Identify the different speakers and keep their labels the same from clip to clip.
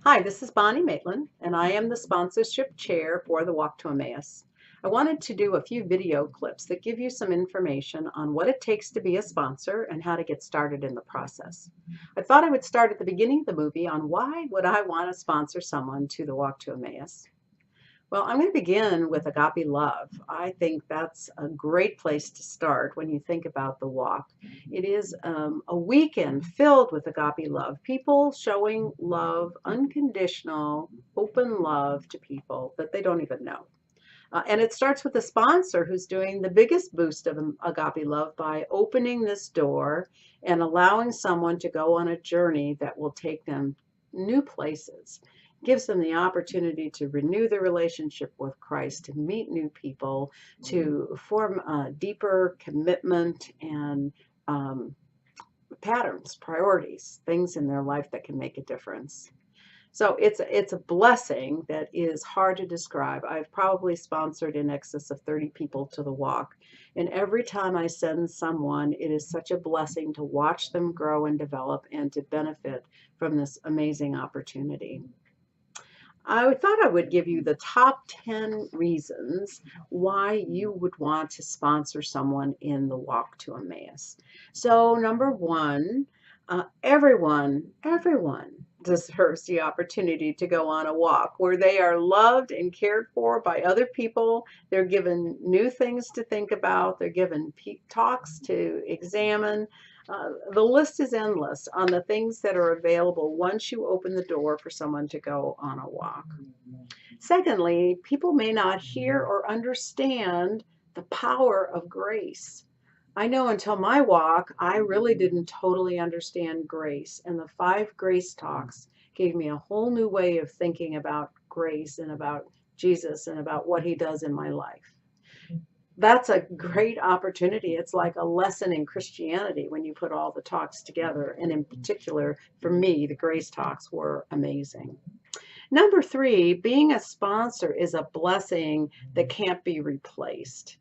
Speaker 1: Hi, this is Bonnie Maitlen, and I am the sponsorship chair for the Walk to Emmaus. I wanted to do a few video clips that give you some information on what it takes to be a sponsor and how to get started in the process. I thought I would start at the beginning of the movie on why would I want to sponsor someone to the Walk to Emmaus. Well, I'm going to begin with agape love. I think that's a great place to start when you think about the walk. It is a weekend filled with agape love, people showing love, unconditional, open love to people that they don't even know. And it starts with the sponsor who's doing the biggest boost of agape love by opening this door and allowing someone to go on a journey that will take them new places, gives them the opportunity to renew their relationship with Christ, to meet new people, to form a deeper commitment and patterns, priorities, things in their life that can make a difference. So it's a blessing that is hard to describe. I've probably sponsored in excess of 30 people to the walk. And every time I send someone, it is such a blessing to watch them grow and develop and to benefit from this amazing opportunity. I thought I would give you the top 10 reasons why you would want to sponsor someone in the Walk to Emmaus. So, number one, everyone deserves the opportunity to go on a walk where they are loved and cared for by other people. They're given new things to think about, they're given talks to examine. The list is endless on the things that are available once you open the door for someone to go on a walk. Secondly, people may not hear or understand the power of grace. I know until my walk, I really didn't totally understand grace. And the 5 grace talks gave me a whole new way of thinking about grace and about Jesus and about what he does in my life. That's a great opportunity. It's like a lesson in Christianity when you put all the talks together. And in particular, for me, the grace talks were amazing. Number 3, being a sponsor is a blessing that can't be replaced.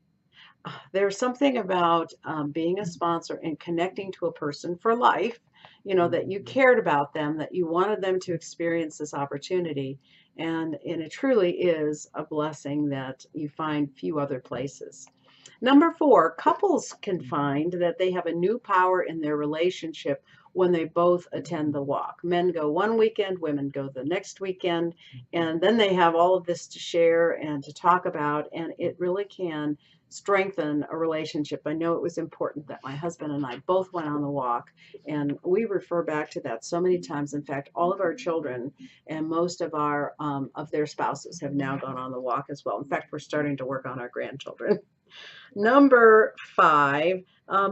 Speaker 1: There's something about being a sponsor and connecting to a person for life, that you cared about them, that you wanted them to experience this opportunity. And it truly is a blessing that you find few other places. Number 4, couples can find that they have a new power in their relationship when they both attend the walk. Men go one weekend, women go the next weekend, and then they have all of this to share and to talk about, and it really can strengthen a relationship. I know it was important that my husband and I both went on the walk, and we refer back to that so many times. In fact, all of our children and most of their spouses have now gone on the walk as well. In fact, we're starting to work on our grandchildren. Number 5,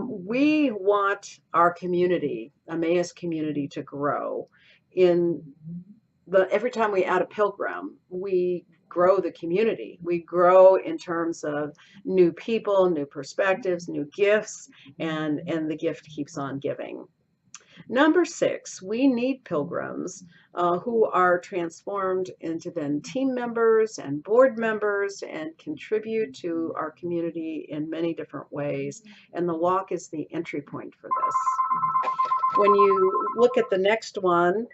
Speaker 1: we want our community, Emmaus community, to grow. Every time we add a pilgrim, we grow the community. We grow in terms of new people, new perspectives, new gifts, and the gift keeps on giving. Number 6, we need pilgrims who are transformed into then team members and board members and contribute to our community in many different ways. And the walk is the entry point for this. When you look at the next one,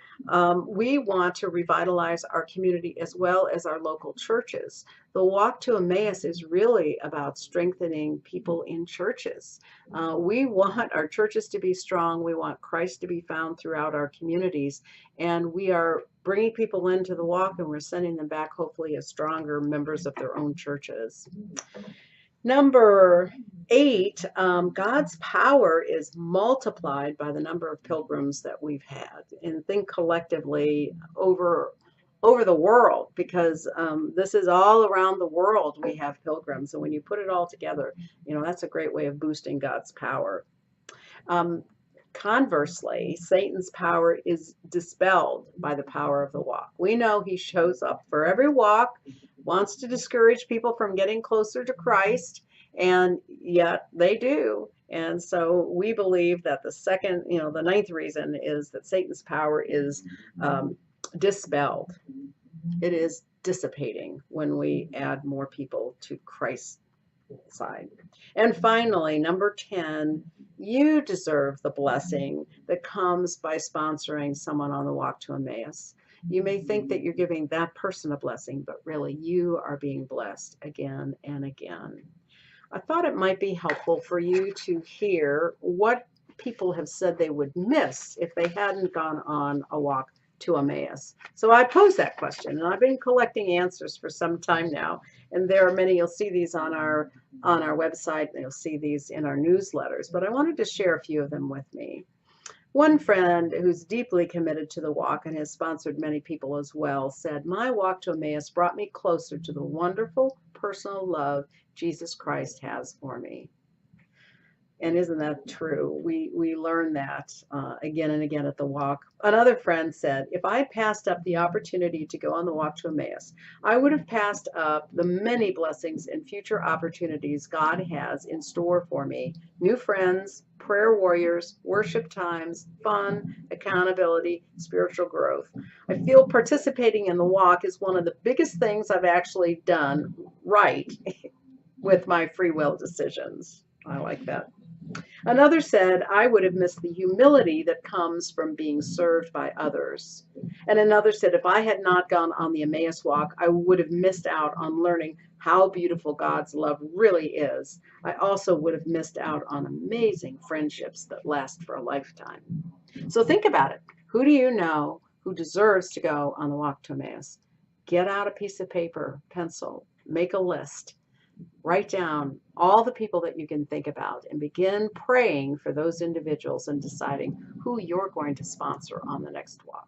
Speaker 1: we want to revitalize our community as well as our local churches. The Walk to Emmaus is really about strengthening people in churches. We want our churches to be strong. We want Christ to be found throughout our communities. And we are bringing people into the walk, and we're sending them back hopefully as stronger members of their own churches. Number 8, God's power is multiplied by the number of pilgrims that we've had, and think collectively over the world, because this is all around the world we have pilgrims. And when you put it all together, that's a great way of boosting God's power. Conversely, Satan's power is dispelled by the power of the walk. We know he shows up for every walk, wants to discourage people from getting closer to Christ, and yet they do. And so we believe that the 9th reason is that Satan's power is dispelled. It is dissipating when we add more people to Christ's side. And finally, number 10, you deserve the blessing that comes by sponsoring someone on the Walk to Emmaus. You may think that you're giving that person a blessing, but really you are being blessed again and again. I thought it might be helpful for you to hear what people have said they would miss if they hadn't gone on a walk to Emmaus. So I posed that question, and I've been collecting answers for some time now. And there are many. You'll see these on our website. And you'll see these in our newsletters. But I wanted to share a few of them with me. One friend who's deeply committed to the walk and has sponsored many people as well said, "My walk to Emmaus brought me closer to the wonderful personal love Jesus Christ has for me." And isn't that true? We learn that again and again at the walk. Another friend said, "If I had passed up the opportunity to go on the walk to Emmaus, I would have passed up the many blessings and future opportunities God has in store for me. New friends, prayer warriors, worship times, fun, accountability, spiritual growth. I feel participating in the walk is one of the biggest things I've actually done right with my free will decisions." I like that. Another said, "I would have missed the humility that comes from being served by others." And another said, "If I had not gone on the Emmaus walk, I would have missed out on learning how beautiful God's love really is. I also would have missed out on amazing friendships that last for a lifetime." So think about it. Who do you know who deserves to go on the walk to Emmaus? Get out a piece of paper, pencil, make a list. Write down all the people that you can think about and begin praying for those individuals and deciding who you're going to sponsor on the next walk.